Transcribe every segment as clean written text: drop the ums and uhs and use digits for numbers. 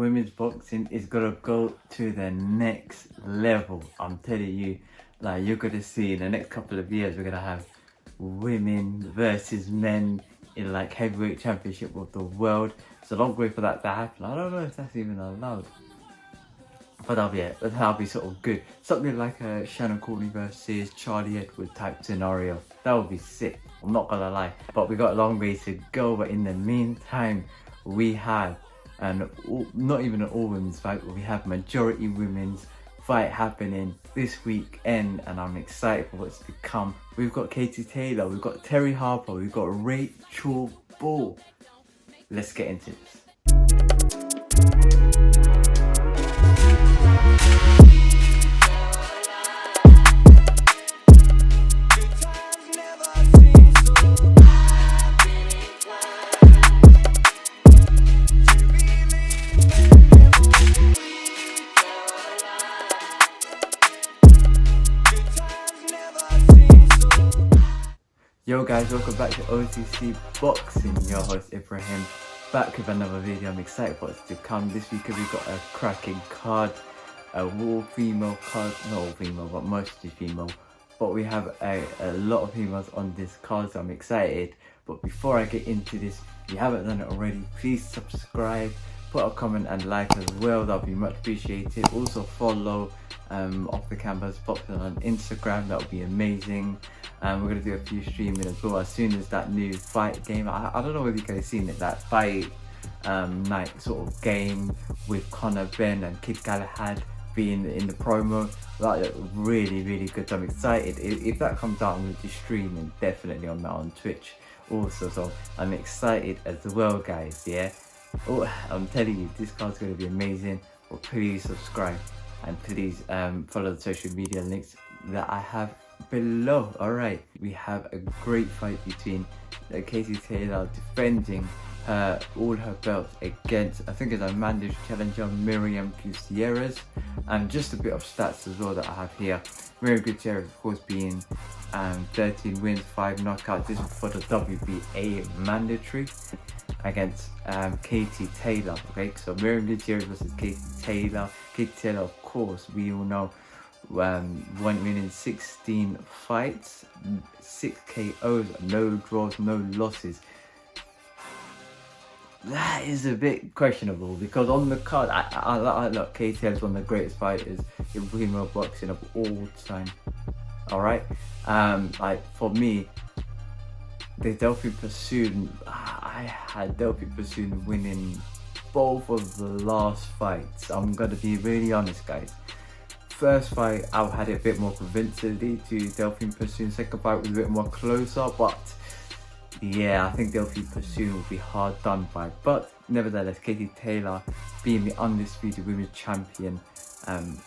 women's boxing is gonna go to the next level. I'm telling you, like, you're gonna see in the next couple of years, we're gonna have women versus men in like heavyweight championship of the world. It's a long way for that to happen. I don't know if that's even allowed, but that'll be sort of good. Something like a Shannon Courtney versus Charlie Edward type scenario. That would be sick, I'm not gonna lie. But we got a long way to go. But in the meantime, we have, and not even an all women's fight, but we have majority women's fight happening this weekend, and I'm excited for what's to come. We've got Katie Taylor, we've got Terry Harper, we've got Rachel Ball. Let's get into this. Yo guys, welcome back to OTC Boxing. Your host Ibrahim, back with another video. I'm excited for what's to come. This week we've got a cracking card, a all-female card, not all female but mostly female, but we have a lot of females on this card, so I'm excited. But before I get into this, if you haven't done it already, please subscribe, put a comment and like as well, that'll be much appreciated. Also follow Off the Canvas Boxing on Instagram, that would be amazing. We're going to do a few streaming as well as soon as that new fight game. I don't know whether you guys seen it, that fight night sort of game with Conor Ben and Kid Galahad being in the promo. That looked really good, so I'm excited. If that comes out, I'm going to be streaming definitely on that on Twitch also, so I'm excited as well guys. Yeah, oh, I'm telling you, this card's going to be amazing. But please subscribe and please follow the social media links that I have below. Alright, we have a great fight between Katie Taylor defending all her belts against, I think it's a mandatory challenger, Miriam Gutierrez. And just a bit of stats as well that I have here. Miriam Gutierrez, of course, being 13 wins, 5 knockouts. This is for the WBA mandatory against Katie Taylor. Okay, so Miriam Gutierrez versus Katie Taylor. Katie Taylor, of course, we all know, went winning 16 fights, 6 KOs, no draws, no losses. That is a bit questionable because on the card, I look, Katie is one of the greatest fighters in female boxing of all time. Alright, like for me, the Delphine Pursuit, I had Delphine Pursuit winning both of the last fights. I'm gonna be really honest guys. First fight, I had it a bit more convincingly to Delphine Pursuit. Second fight was a bit more closer, but yeah, I think Delphine Pursuit will be hard done by. But nevertheless, Katie Taylor being the undisputed women's champion,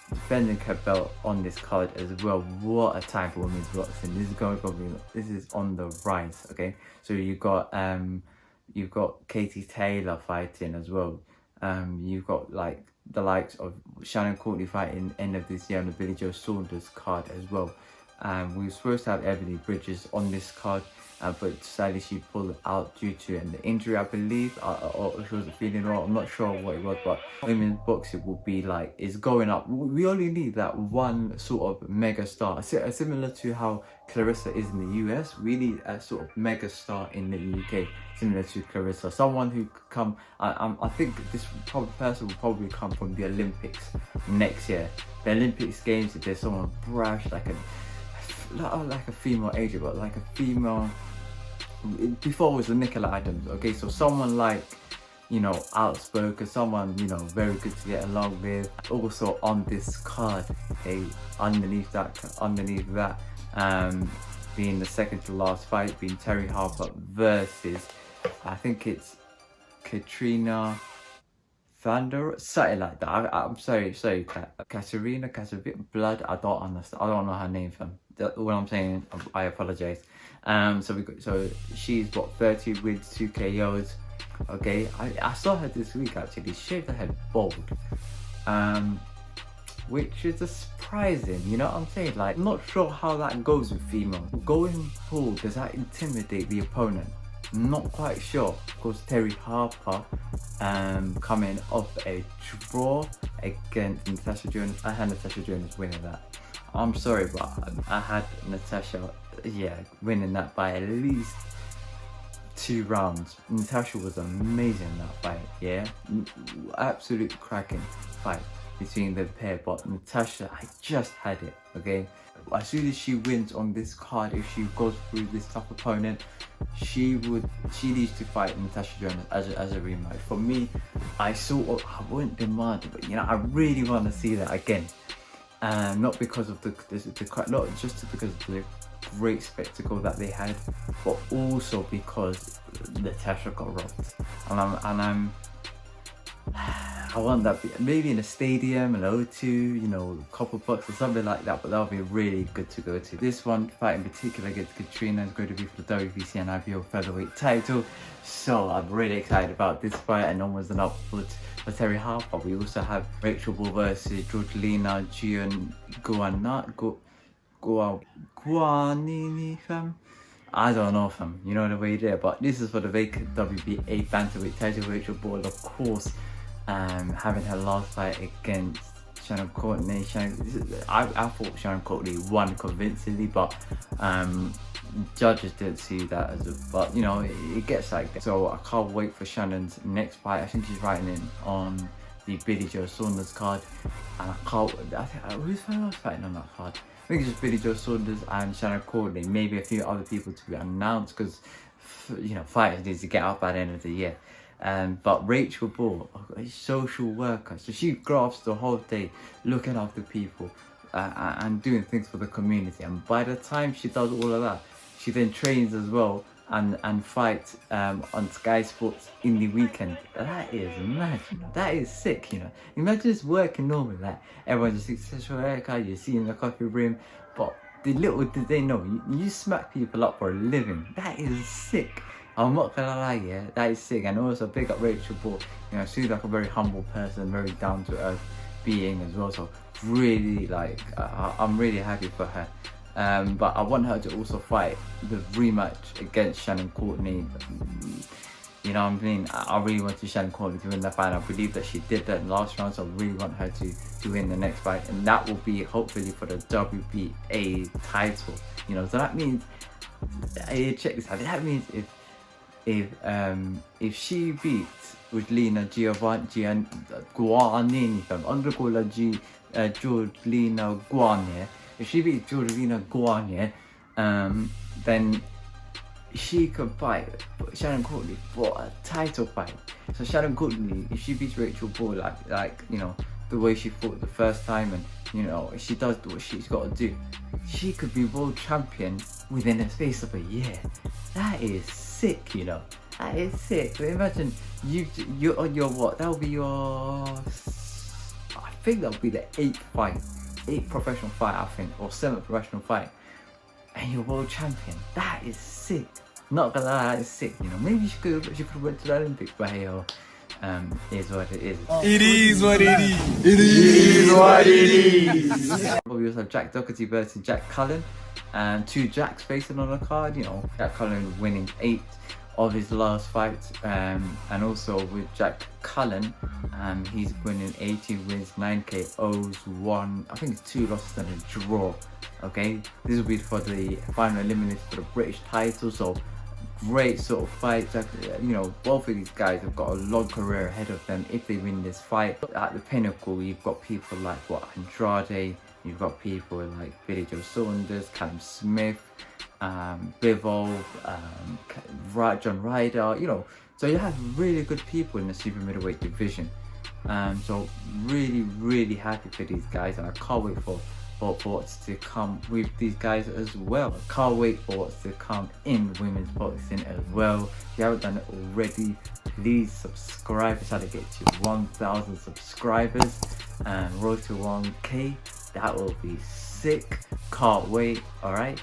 defending her belt on this card as well. What a time for women's boxing! This is on the rise. Okay, so you've got Katie Taylor fighting as well. You've got like the likes of Shannon Courtney fighting end of this year on the Billy Joe Saunders card as well. We were supposed to have Ebony Bridges on this card, but sadly she pulled out due to an injury, I believe, or she wasn't feeling well. I'm not sure what it was, but women's boxing will be like, it's going up. We only need that one sort of mega star, similar to how Clarissa is in the US. We need a sort of mega star in the UK, similar to Clarissa. Someone who could come, I think this person will probably come from the Olympics next year. The Olympics games, if there's someone brash, like a female agent, but like a female, before it was a Nicola Adams. Okay, so someone like, you know, outspoken, someone, you know, very good to get along with. Also on this card, okay, underneath that, being the second to last fight, being Terry Harper versus, I think it's Katrina Thunder, something like that. I'm sorry, Katarina Blood. I don't understand. I don't know her name, fam. What I'm saying, I apologize. So she's got 30 wins, 2 KOs. Okay, I saw her this week actually. She shaved her head bald, which is surprising. You know what I'm saying? Like, I'm not sure how that goes with females. Going bald, does that intimidate the opponent? Not quite sure. Of course, Terry Harper coming off a draw against Natasha Jonas. I had Natasha Jonas winning that. I'm sorry, but I had Natasha, winning that by at least 2 rounds. Natasha was amazing in that fight, absolute cracking fight between the pair, but Natasha, I just had it, okay? As soon as she wins on this card, if she goes through this tough opponent, she needs to fight Natasha Jonas as a rematch. For me, I wouldn't demand it, but I really want to see that again. Not because of not just because of the great spectacle that they had, but also because Natasha got robbed. I want that, maybe in a stadium, an O2, a couple bucks or something like that, but that would be really good to go to. This one fight in particular against Katrina is going to be for the WBC and IBO featherweight title, so I'm really excited about this fight, and almost enough for Terry Harper. We also have Rachel Ball versus Georgelina Guanini, fam. I don't know, fam. You know the way there, but this is for the vacant WBA bantamweight title. Rachel Ball, of course, having her last fight against Shannon Courtney. I thought Shannon Courtney won convincingly, but judges didn't see that as but it gets like that. So I can't wait for Shannon's next fight. I think she's writing in on the Billy Joe Saunders card, and who's fighting on that card? I think it's just Billy Joe Saunders and Shannon Courtney, maybe a few other people to be announced, because fighters need to get up by the end of the year. But Rachel Ball, a social worker, so she grafts the whole day looking after people and doing things for the community, and by the time she does all of that, she then trains as well and fights on Sky Sports in the weekend. That is mad, that is sick, Imagine just working normally, like everyone just thinks social worker, you see in the coffee room, but little did they know, you smack people up for a living. That is sick. I'm not gonna lie, that is sick. And also big up Rachel Ball, she's like a very humble person, very down to earth being as well, so really I'm really happy for her. But I want her to also fight the rematch against Shannon Courtney. You know what I mean? I really want Shannon Courtney to win that fight. I believe that she did that in the last round, so I really want her to win the next fight, and that will be hopefully for the WBA title. So that means, check this out. That means if she beats Georgelina Guanini, Georgelina Guanini, if she beats Georgelina Guanini, then she could fight Shannon Courtney for a title fight. So Shannon Courtney, if she beats Rachel Ball, the way she fought the first time, and she does what she's got to do, she could be world champion within the space of a year. That is sick, That is sick. So imagine you're on your what? That'll be your, I think that'll be the 8th professional fight, I think, or 7th professional fight, and you're world champion. That is sick. Not gonna lie, that is sick. Maybe she could have went to the Olympics, but hey, is what it is. It is what it is. It is what it is. We also have Jack Doherty versus Jack Cullen, and 2 Jacks facing on the card. Jack Cullen winning 8 of his last fights, and also with Jack Cullen, he's winning 18 wins, 9 KOs, 2 losses and a draw. Okay, this will be for the final eliminators for the British title, so great sort of fight. Both of these guys have got a long career ahead of them if they win this fight. At the pinnacle, you've got people like Andrade, you've got people like Billy Joe Saunders, Callum Smith, Bivol, John Ryder, so you have really good people in the super middleweight division. So really happy for these guys, and I can't wait for what's to come with these guys as well. I can't wait for what's to come in women's boxing as well. If you haven't done it already, please subscribe. It's how to get to 1,000 subscribers and road to 1K. That will be sick. Can't wait. Alright.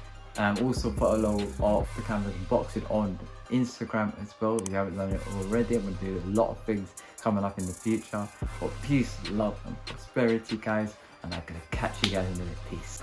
Also follow Off the Canvas Boxing on Instagram as well. If you haven't done it already, I'm going to do a lot of things coming up in the future. But peace, love and prosperity, guys, and I'm going to catch you guys in a minute. Peace.